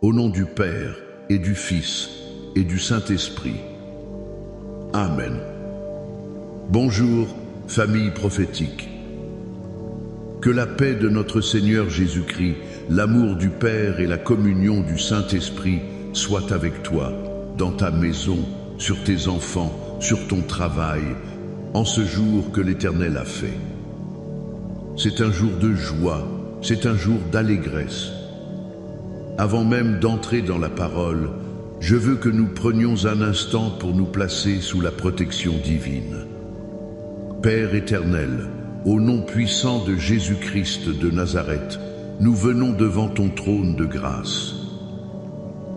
Au nom du Père, et du Fils, et du Saint-Esprit. Amen. Bonjour, famille prophétique. Que la paix de notre Seigneur Jésus-Christ, l'amour du Père et la communion du Saint-Esprit soient avec toi, dans ta maison, sur tes enfants, sur ton travail, en ce jour que l'Éternel a fait. C'est un jour de joie, c'est un jour d'allégresse. Avant même d'entrer dans la parole, je veux que nous prenions un instant pour nous placer sous la protection divine. Père éternel, au nom puissant de Jésus-Christ de Nazareth, nous venons devant ton trône de grâce.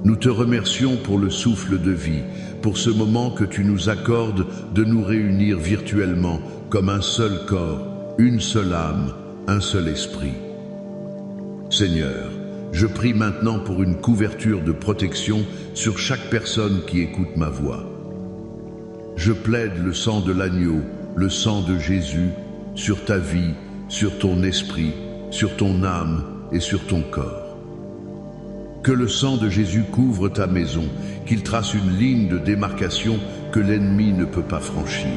Nous te remercions pour le souffle de vie, pour ce moment que tu nous accordes de nous réunir virtuellement comme un seul corps, une seule âme, un seul esprit. Seigneur, je prie maintenant pour une couverture de protection sur chaque personne qui écoute ma voix. Je plaide le sang de l'agneau, le sang de Jésus, sur ta vie, sur ton esprit, sur ton âme et sur ton corps. Que le sang de Jésus couvre ta maison, qu'il trace une ligne de démarcation que l'ennemi ne peut pas franchir.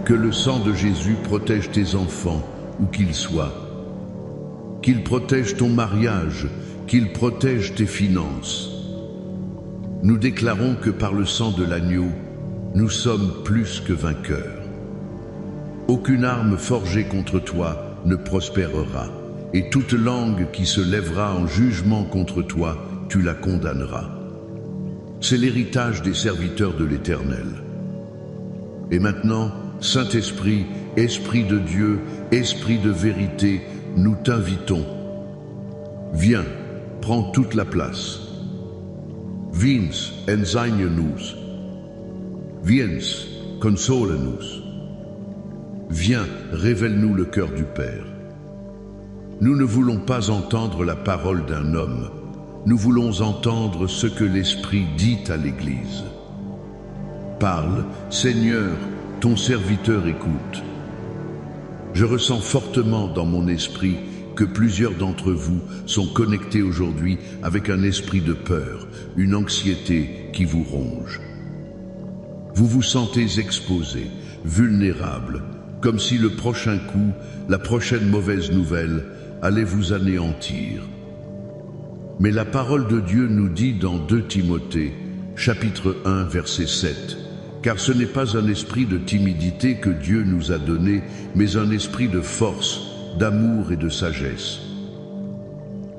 Que le sang de Jésus protège tes enfants, où qu'ils soient. Qu'il protège ton mariage, qu'il protège tes finances. Nous déclarons que par le sang de l'agneau, nous sommes plus que vainqueurs. Aucune arme forgée contre toi ne prospérera, et toute langue qui se lèvera en jugement contre toi, tu la condamneras. C'est l'héritage des serviteurs de l'Éternel. Et maintenant, Saint-Esprit, Esprit de Dieu, Esprit de vérité, nous t'invitons. Viens, prends toute la place. Viens, enseigna-nous. Viens, console-nous. Viens, révèle-nous le cœur du Père. Nous ne voulons pas entendre la parole d'un homme. Nous voulons entendre ce que l'Esprit dit à l'Église. Parle, Seigneur, ton serviteur écoute. Je ressens fortement dans mon esprit que plusieurs d'entre vous sont connectés aujourd'hui avec un esprit de peur, une anxiété qui vous ronge. Vous vous sentez exposé, vulnérable, comme si le prochain coup, la prochaine mauvaise nouvelle allait vous anéantir. Mais la parole de Dieu nous dit dans 2 Timothée, chapitre 1, verset 7, car ce n'est pas un esprit de timidité que Dieu nous a donné, mais un esprit de force, d'amour et de sagesse.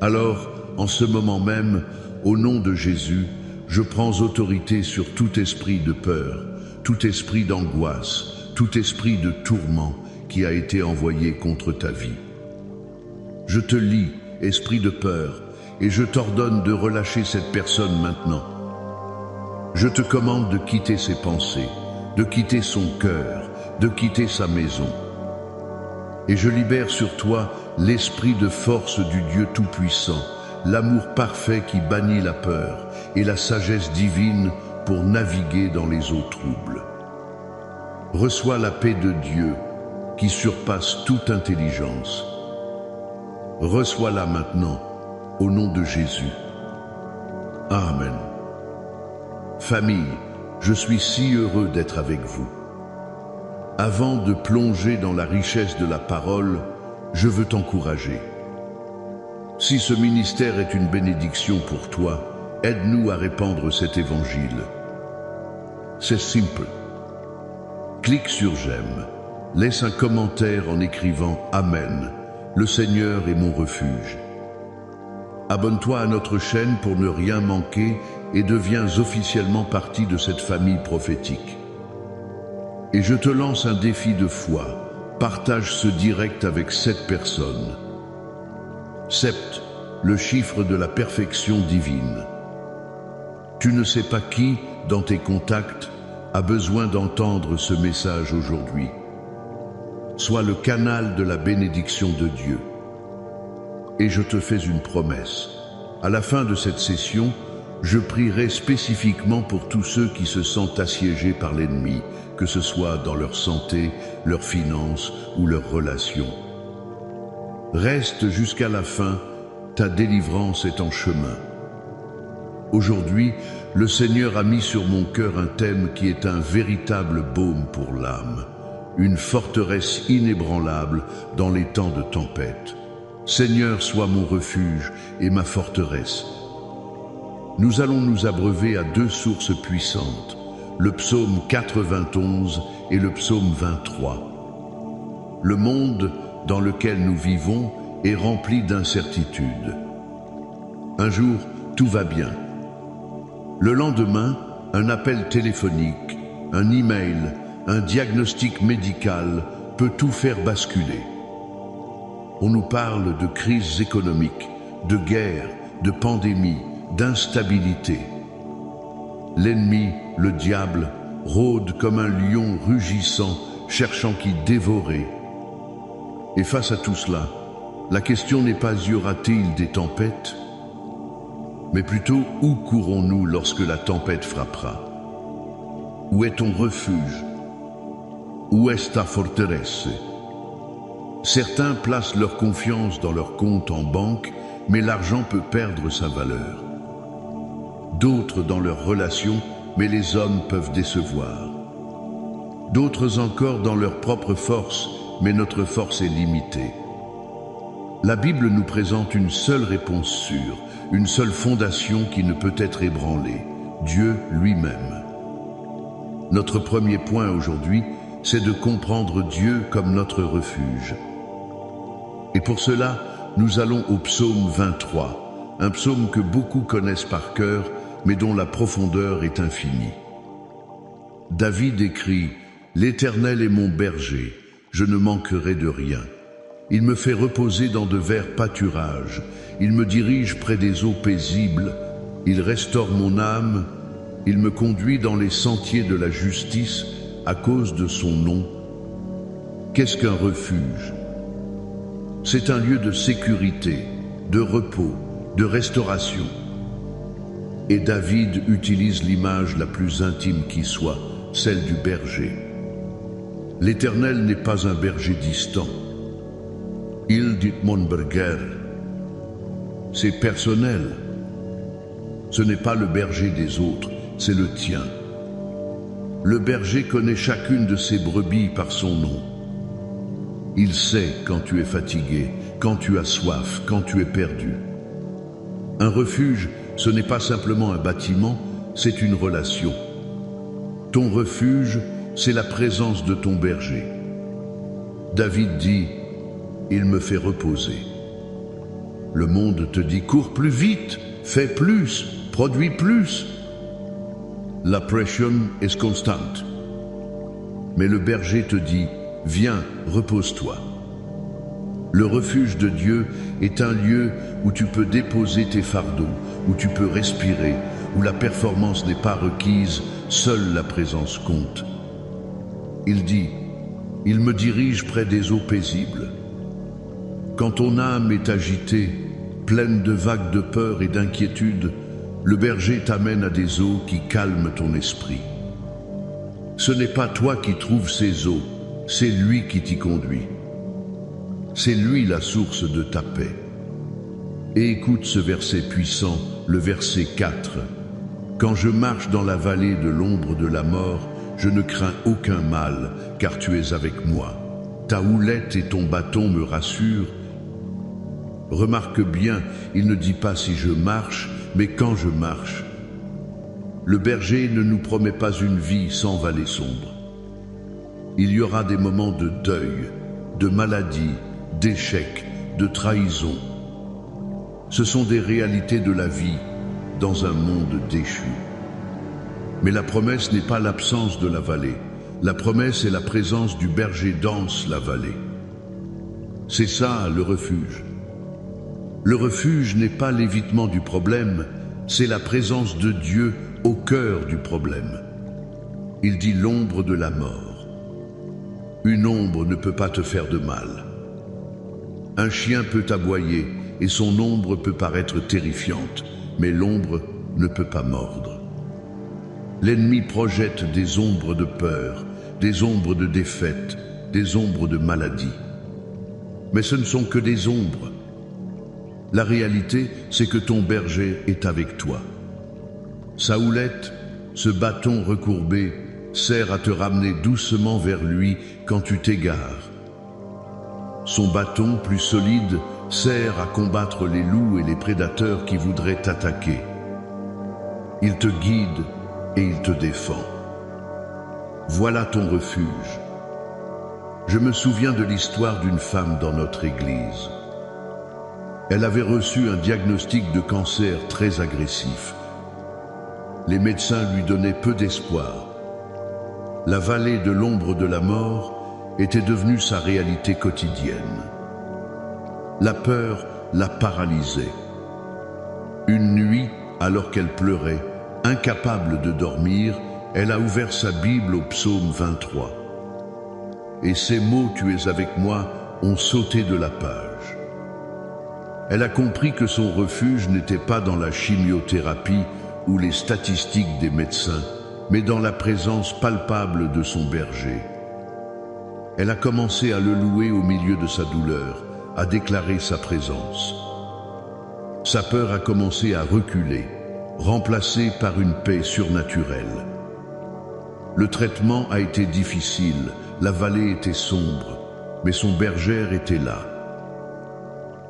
Alors, en ce moment même, au nom de Jésus, je prends autorité sur tout esprit de peur, tout esprit d'angoisse, tout esprit de tourment qui a été envoyé contre ta vie. Je te lie, esprit de peur, et je t'ordonne de relâcher cette personne maintenant. Je te commande de quitter ses pensées, de quitter son cœur, de quitter sa maison. Et je libère sur toi l'esprit de force du Dieu Tout-Puissant, l'amour parfait qui bannit la peur et la sagesse divine pour naviguer dans les eaux troubles. Reçois la paix de Dieu qui surpasse toute intelligence. Reçois-la maintenant, au nom de Jésus. Amen. Famille, je suis si heureux d'être avec vous. Avant de plonger dans la richesse de la parole, je veux t'encourager. Si ce ministère est une bénédiction pour toi, aide-nous à répandre cet évangile. C'est simple. Clique sur j'aime, laisse un commentaire en écrivant Amen, le Seigneur est mon refuge. Abonne-toi à notre chaîne pour ne rien manquer et deviens officiellement partie de cette famille prophétique. Et je te lance un défi de foi. Partage ce direct avec 7 personnes. 7, le chiffre de la perfection divine. Tu ne sais pas qui, dans tes contacts, a besoin d'entendre ce message aujourd'hui. Sois le canal de la bénédiction de Dieu. Et je te fais une promesse. À la fin de cette session, je prierai spécifiquement pour tous ceux qui se sentent assiégés par l'ennemi, que ce soit dans leur santé, leurs finances ou leurs relations. Reste jusqu'à la fin ta délivrance est en chemin. Aujourd'hui, le Seigneur a mis sur mon cœur un thème qui est un véritable baume pour l'âme, une forteresse inébranlable dans les temps de tempête. Seigneur, sois mon refuge et ma forteresse. Nous allons nous abreuver à deux sources puissantes, le psaume 91 et le psaume 23. Le monde dans lequel nous vivons est rempli d'incertitudes. Un jour, tout va bien. Le lendemain, un appel téléphonique, un email, un diagnostic médical peut tout faire basculer. On nous parle de crises économiques, de guerre, de pandémie, d'instabilité. L'ennemi, le diable, rôde comme un lion rugissant, cherchant qui dévorer. Et face à tout cela, la question n'est pas y aura-t-il des tempêtes, mais plutôt où courons-nous lorsque la tempête frappera? Où est ton refuge? Où est ta forteresse? Certains placent leur confiance dans leur compte en banque, mais l'argent peut perdre sa valeur. D'autres dans leurs relations, mais les hommes peuvent décevoir. D'autres encore dans leur propre force, mais notre force est limitée. La Bible nous présente une seule réponse sûre, une seule fondation qui ne peut être ébranlée, Dieu lui-même. Notre premier point aujourd'hui, c'est de comprendre Dieu comme notre refuge. Et pour cela, nous allons au psaume 23, un psaume que beaucoup connaissent par cœur, mais dont la profondeur est infinie. David écrit « L'Éternel est mon berger, je ne manquerai de rien. Il me fait reposer dans de verts pâturages, il me dirige près des eaux paisibles, il restaure mon âme, il me conduit dans les sentiers de la justice à cause de son nom. » Qu'est-ce qu'un refuge? C'est un lieu de sécurité, de repos, de restauration. Et David utilise l'image la plus intime qui soit, celle du berger. L'Éternel n'est pas un berger distant. Il dit mon berger. C'est personnel. Ce n'est pas le berger des autres, c'est le tien. Le berger connaît chacune de ses brebis par son nom. Il sait quand tu es fatigué, quand tu as soif, quand tu es perdu. Un refuge, ce n'est pas simplement un bâtiment, c'est une relation. Ton refuge, c'est la présence de ton berger. David dit, il me fait reposer. Le monde te dit, cours plus vite, fais plus, produis plus. La pression est constante. Mais le berger te dit, viens, repose-toi. Le refuge de Dieu est un lieu où tu peux déposer tes fardeaux, où tu peux respirer, où la performance n'est pas requise, seule la présence compte. Il dit, il me dirige près des eaux paisibles. Quand ton âme est agitée, pleine de vagues de peur et d'inquiétude, le berger t'amène à des eaux qui calment ton esprit. Ce n'est pas toi qui trouves ces eaux, c'est lui qui t'y conduit. C'est lui la source de ta paix. Et écoute ce verset puissant, le verset 4. Quand je marche dans la vallée de l'ombre de la mort, je ne crains aucun mal, car tu es avec moi. Ta houlette et ton bâton me rassurent. Remarque bien, il ne dit pas si je marche, mais quand je marche. Le berger ne nous promet pas une vie sans vallée sombre. Il y aura des moments de deuil, de maladie, d'échec, de trahison. Ce sont des réalités de la vie dans un monde déchu. Mais la promesse n'est pas l'absence de la vallée. La promesse est la présence du berger dans la vallée. C'est ça le refuge. Le refuge n'est pas l'évitement du problème, c'est la présence de Dieu au cœur du problème. Il dit l'ombre de la mort. Une ombre ne peut pas te faire de mal. Un chien peut aboyer et son ombre peut paraître terrifiante, mais l'ombre ne peut pas mordre. L'ennemi projette des ombres de peur, des ombres de défaite, des ombres de maladie. Mais ce ne sont que des ombres. La réalité, c'est que ton berger est avec toi. Sa houlette, ce bâton recourbé, sert à te ramener doucement vers lui quand tu t'égares. Son bâton, plus solide, sert à combattre les loups et les prédateurs qui voudraient t'attaquer. Il te guide et il te défend. Voilà ton refuge. Je me souviens de l'histoire d'une femme dans notre église. Elle avait reçu un diagnostic de cancer très agressif. Les médecins lui donnaient peu d'espoir. La vallée de l'ombre de la mort était devenue sa réalité quotidienne. La peur la paralysait. Une nuit, alors qu'elle pleurait, incapable de dormir, elle a ouvert sa Bible au psaume 23. Et ces mots « Tu es avec moi » ont sauté de la page. Elle a compris que son refuge n'était pas dans la chimiothérapie ou les statistiques des médecins, mais dans la présence palpable de son berger. Elle a commencé à le louer au milieu de sa douleur, à déclarer sa présence. Sa peur a commencé à reculer, remplacée par une paix surnaturelle. Le traitement a été difficile, la vallée était sombre, mais son berger était là.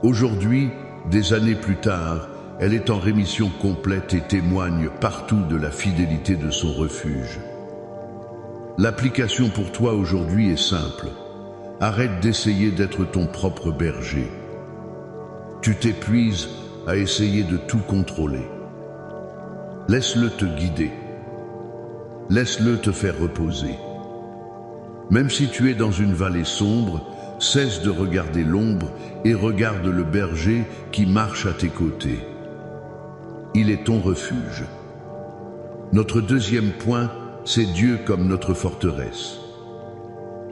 Aujourd'hui, des années plus tard, elle est en rémission complète et témoigne partout de la fidélité de son refuge. L'application pour toi aujourd'hui est simple. Arrête d'essayer d'être ton propre berger. Tu t'épuises à essayer de tout contrôler. Laisse-le te guider. Laisse-le te faire reposer. Même si tu es dans une vallée sombre, cesse de regarder l'ombre et regarde le berger qui marche à tes côtés. Il est ton refuge. Notre deuxième point, c'est Dieu comme notre forteresse.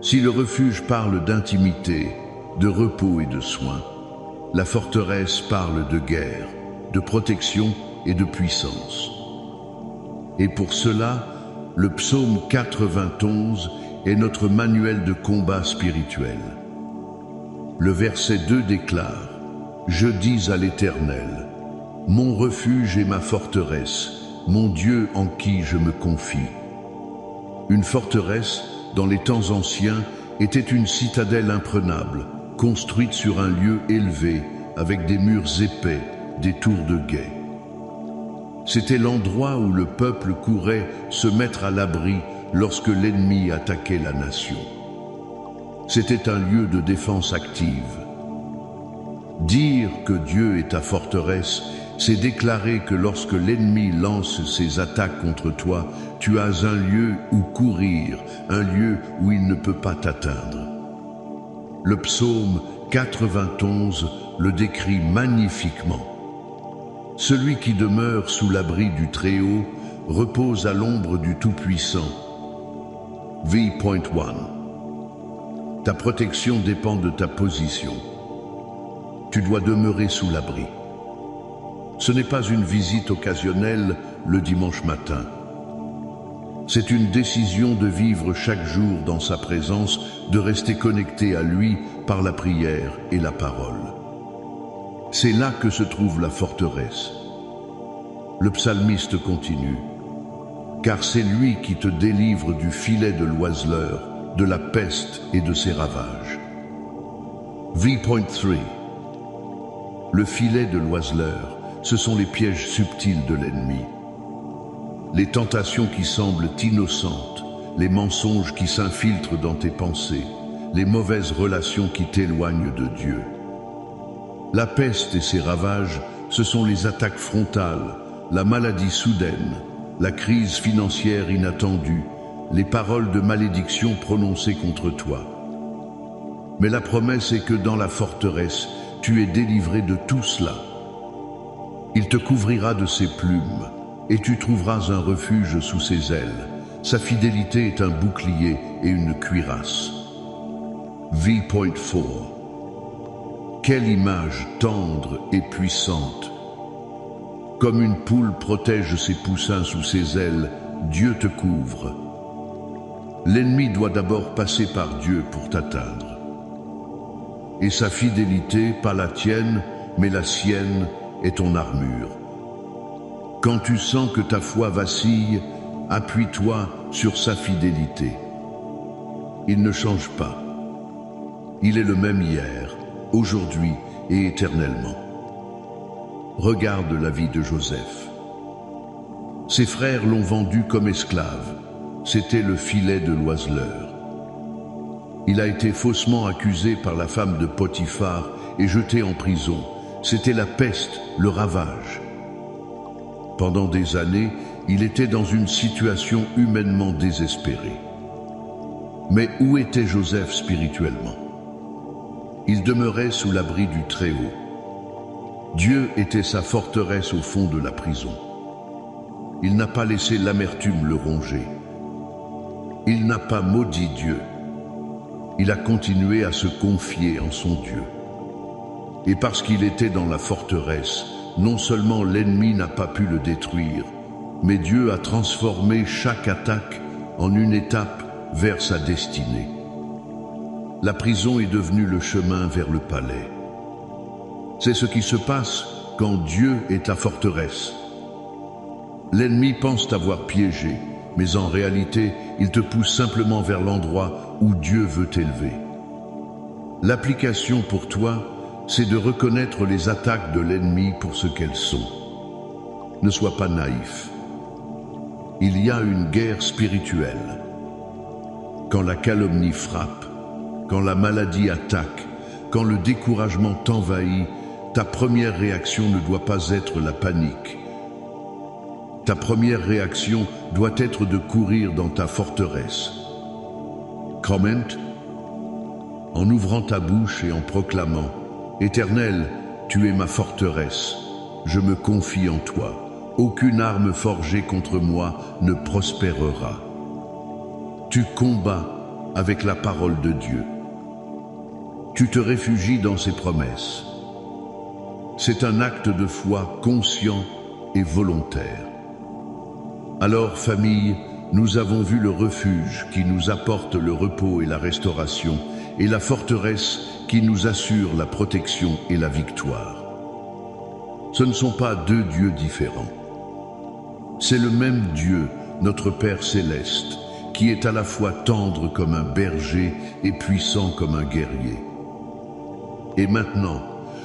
Si le refuge parle d'intimité, de repos et de soins, la forteresse parle de guerre, de protection et de puissance. Et pour cela, le psaume 91 est notre manuel de combat spirituel. Le verset 2 déclare « Je dis à l'Éternel, mon refuge et ma forteresse, mon Dieu en qui je me confie. » Une forteresse, dans les temps anciens, était une citadelle imprenable, construite sur un lieu élevé, avec des murs épais, des tours de guet. C'était l'endroit où le peuple courait se mettre à l'abri lorsque l'ennemi attaquait la nation. C'était un lieu de défense active. Dire que Dieu est ta forteresse, c'est déclarer que lorsque l'ennemi lance ses attaques contre toi, tu as un lieu où courir, un lieu où il ne peut pas t'atteindre. Le psaume 91 le décrit magnifiquement. Celui qui demeure sous l'abri du Très-Haut repose à l'ombre du Tout-Puissant. V.1. Ta protection dépend de ta position. Tu dois demeurer sous l'abri. Ce n'est pas une visite occasionnelle le dimanche matin. C'est une décision de vivre chaque jour dans sa présence, de rester connecté à lui par la prière et la parole. C'est là que se trouve la forteresse. Le psalmiste continue. Car c'est lui qui te délivre du filet de l'oiseleur, de la peste et de ses ravages. V.3. Le filet de l'oiseleur, ce sont les pièges subtils de l'ennemi. Les tentations qui semblent innocentes, les mensonges qui s'infiltrent dans tes pensées, les mauvaises relations qui t'éloignent de Dieu. La peste et ses ravages, ce sont les attaques frontales, la maladie soudaine, la crise financière inattendue, les paroles de malédiction prononcées contre toi. Mais la promesse est que dans la forteresse, tu es délivré de tout cela. Il te couvrira de ses plumes, et tu trouveras un refuge sous ses ailes. Sa fidélité est un bouclier et une cuirasse. V.4. Quelle image tendre et puissante! Comme une poule protège ses poussins sous ses ailes, Dieu te couvre. L'ennemi doit d'abord passer par Dieu pour t'atteindre. Et sa fidélité, pas la tienne, mais la sienne est ton armure. Quand tu sens que ta foi vacille, appuie-toi sur sa fidélité. Il ne change pas. Il est le même hier, aujourd'hui et éternellement. Regarde la vie de Joseph. Ses frères l'ont vendu comme esclave. C'était le filet de l'oiseleur. Il a été faussement accusé par la femme de Potiphar et jeté en prison. C'était la peste, le ravage. Pendant des années, il était dans une situation humainement désespérée. Mais où était Joseph spirituellement? Il demeurait sous l'abri du Très-Haut. Dieu était sa forteresse au fond de la prison. Il n'a pas laissé l'amertume le ronger. Il n'a pas maudit Dieu. Il a continué à se confier en son Dieu. Et parce qu'il était dans la forteresse, non seulement l'ennemi n'a pas pu le détruire, mais Dieu a transformé chaque attaque en une étape vers sa destinée. La prison est devenue le chemin vers le palais. C'est ce qui se passe quand Dieu est ta forteresse. L'ennemi pense t'avoir piégé, mais en réalité, il te pousse simplement vers l'endroit où Dieu veut t'élever. L'application pour toi, c'est de reconnaître les attaques de l'ennemi pour ce qu'elles sont. Ne sois pas naïf. Il y a une guerre spirituelle. Quand la calomnie frappe, quand la maladie attaque, quand le découragement t'envahit, ta première réaction ne doit pas être la panique. Ta première réaction doit être de courir dans ta forteresse. Comment? En ouvrant ta bouche et en proclamant « Éternel, tu es ma forteresse, je me confie en toi. Aucune arme forgée contre moi ne prospérera. » Tu combats avec la parole de Dieu. Tu te réfugies dans ses promesses. C'est un acte de foi conscient et volontaire. Alors, famille, nous avons vu le refuge qui nous apporte le repos et la restauration, et la forteresse qui nous assure la protection et la victoire. Ce ne sont pas deux dieux différents. C'est le même Dieu, notre Père céleste, qui est à la fois tendre comme un berger et puissant comme un guerrier. Et maintenant,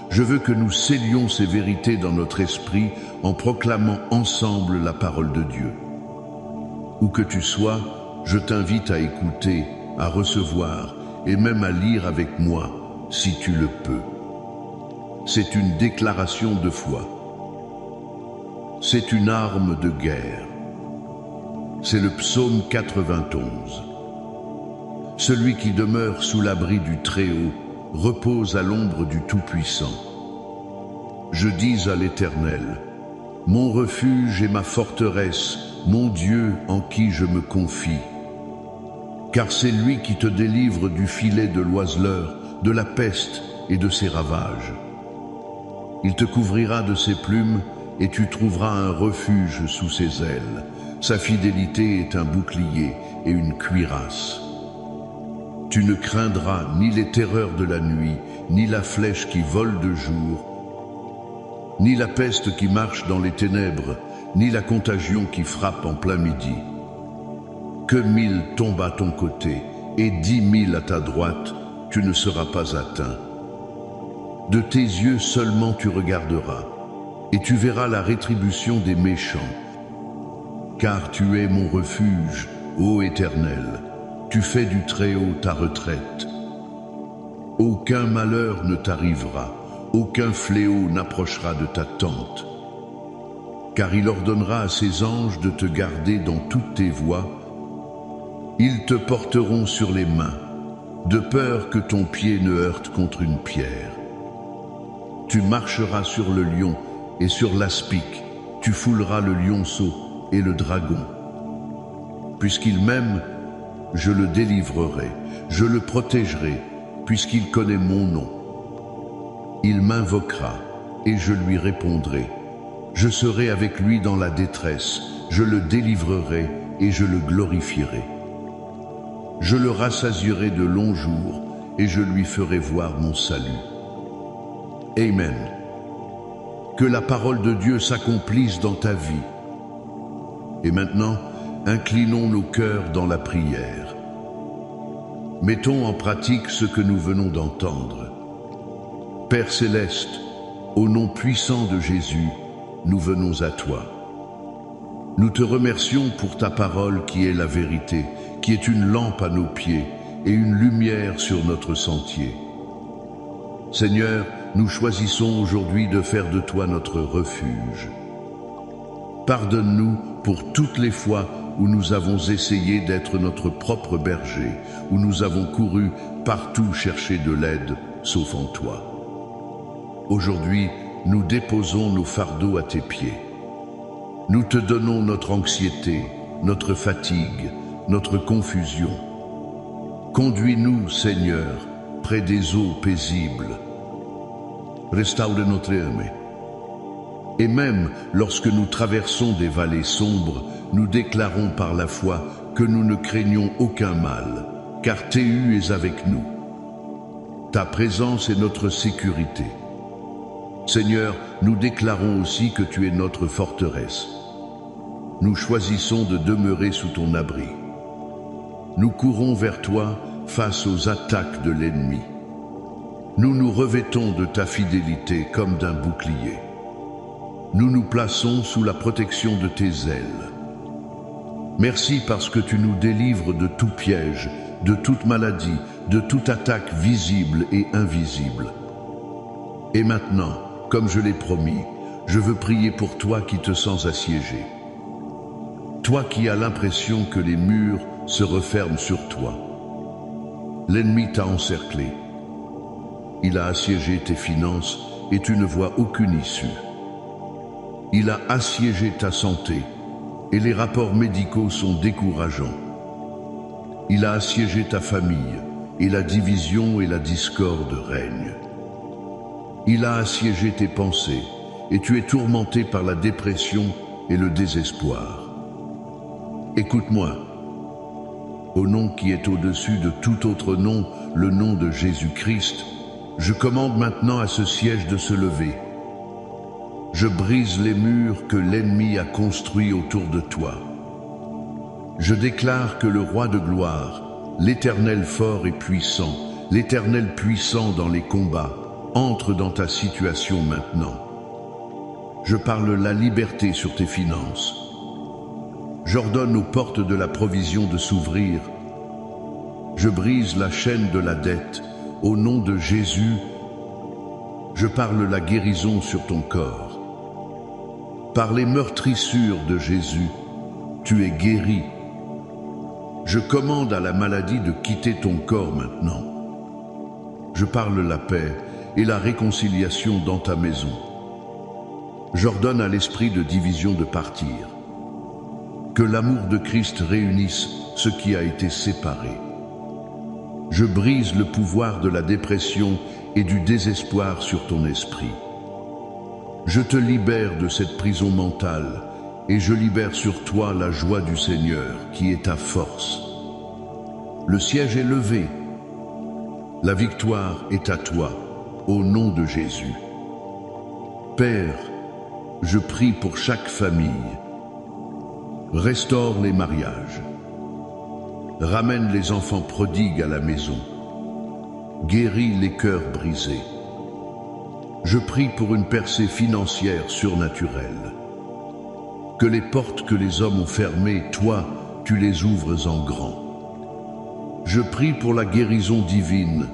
je veux que nous scellions ces vérités dans notre esprit en proclamant ensemble la parole de Dieu. Où que tu sois, je t'invite à écouter, à recevoir et même à lire avec moi, si tu le peux. C'est une déclaration de foi. C'est une arme de guerre. C'est le psaume 91. Celui qui demeure sous l'abri du Très-Haut repose à l'ombre du Tout-Puissant. Je dis à l'Éternel, mon refuge et ma forteresse, mon Dieu en qui je me confie. Car c'est lui qui te délivre du filet de l'oiseleur, de la peste et de ses ravages. Il te couvrira de ses plumes et tu trouveras un refuge sous ses ailes. Sa fidélité est un bouclier et une cuirasse. Tu ne craindras ni les terreurs de la nuit, ni la flèche qui vole de jour, ni la peste qui marche dans les ténèbres, ni la contagion qui frappe en plein midi. Que 1000 tombent à ton côté et 10 000 à ta droite, tu ne seras pas atteint. De tes yeux seulement tu regarderas, et tu verras la rétribution des méchants. Car tu es mon refuge, ô Éternel, tu fais du Très-Haut ta retraite. Aucun malheur ne t'arrivera, aucun fléau n'approchera de ta tente. Car il ordonnera à ses anges de te garder dans toutes tes voies. Ils te porteront sur les mains, de peur que ton pied ne heurte contre une pierre. Tu marcheras sur le lion et sur l'aspic, tu fouleras le lionceau et le dragon. Puisqu'il m'aime, je le délivrerai, je le protégerai, puisqu'il connaît mon nom. Il m'invoquera et je lui répondrai. Je serai avec lui dans la détresse, je le délivrerai et je le glorifierai. Je le rassasierai de longs jours et je lui ferai voir mon salut. Amen. que la parole de Dieu s'accomplisse dans ta vie. Et maintenant, inclinons nos cœurs dans la prière. Mettons en pratique ce que nous venons d'entendre. Père céleste, au nom puissant de Jésus, nous venons à toi. Nous te remercions pour ta parole qui est la vérité, qui est une lampe à nos pieds et une lumière sur notre sentier. Seigneur, nous choisissons aujourd'hui de faire de toi notre refuge. Pardonne-nous pour toutes les fois où nous avons essayé d'être notre propre berger, où nous avons couru partout chercher de l'aide, sauf en toi. Aujourd'hui, nous déposons nos fardeaux à tes pieds. Nous te donnons notre anxiété, notre fatigue, notre confusion. Conduis-nous, Seigneur, près des eaux paisibles. Restaure notre âme. Et même lorsque nous traversons des vallées sombres, nous déclarons par la foi que nous ne craignons aucun mal, car Téhu est avec nous. Ta présence est notre sécurité. Seigneur, nous déclarons aussi que tu es notre forteresse. Nous choisissons de demeurer sous ton abri. Nous courons vers toi face aux attaques de l'ennemi. Nous nous revêtons de ta fidélité comme d'un bouclier. Nous nous plaçons sous la protection de tes ailes. Merci parce que tu nous délivres de tout piège, de toute maladie, de toute attaque visible et invisible. Et maintenant, comme je l'ai promis, je veux prier pour toi qui te sens assiégé. Toi qui as l'impression que les murs se referment sur toi. L'ennemi t'a encerclé. Il a assiégé tes finances et tu ne vois aucune issue. Il a assiégé ta santé et les rapports médicaux sont décourageants. Il a assiégé ta famille et la division et la discorde règnent. Il a assiégé tes pensées et tu es tourmenté par la dépression et le désespoir. Écoute-moi. Au nom qui est au-dessus de tout autre nom, le nom de Jésus-Christ, je commande maintenant à ce siège de se lever. Je brise les murs que l'ennemi a construits autour de toi. Je déclare que le roi de gloire, l'Éternel fort et puissant, l'Éternel puissant dans les combats, entre dans ta situation maintenant. Je parle la liberté sur tes finances. J'ordonne aux portes de la provision de s'ouvrir. Je brise la chaîne de la dette. Au nom de Jésus, je parle la guérison sur ton corps. Par les meurtrissures de Jésus, tu es guéri. Je commande à la maladie de quitter ton corps maintenant. Je parle la paix et la réconciliation dans ta maison. J'ordonne à l'esprit de division de partir. Que l'amour de Christ réunisse ce qui a été séparé. Je brise le pouvoir de la dépression et du désespoir sur ton esprit. Je te libère de cette prison mentale et je libère sur toi la joie du Seigneur qui est ta force. Le siège est levé. La victoire est à toi, au nom de Jésus. Père, je prie pour chaque famille. Restaure les mariages. Ramène les enfants prodigues à la maison. Guéris les cœurs brisés. Je prie pour une percée financière surnaturelle. Que les portes que les hommes ont fermées, toi, tu les ouvres en grand. Je prie pour la guérison divine,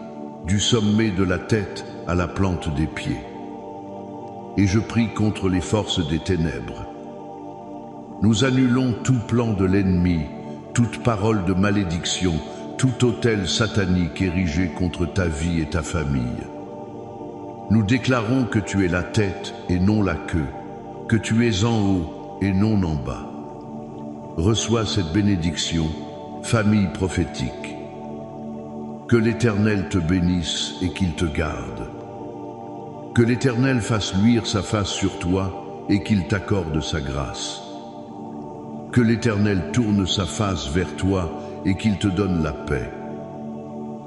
du sommet de la tête à la plante des pieds. Et je prie contre les forces des ténèbres. Nous annulons tout plan de l'ennemi, toute parole de malédiction, tout autel satanique érigé contre ta vie et ta famille. Nous déclarons que tu es la tête et non la queue, que tu es en haut et non en bas. Reçois cette bénédiction, famille prophétique. Que l'Éternel te bénisse et qu'il te garde. Que l'Éternel fasse luire sa face sur toi et qu'il t'accorde sa grâce. Que l'Éternel tourne sa face vers toi et qu'il te donne la paix.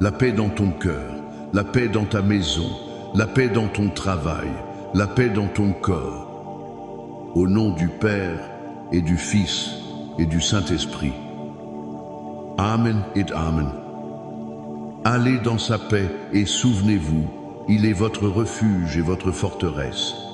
La paix dans ton cœur, la paix dans ta maison, la paix dans ton travail, la paix dans ton corps. Au nom du Père et du Fils et du Saint-Esprit. Amen et Amen. Allez dans sa paix et souvenez-vous, il est votre refuge et votre forteresse.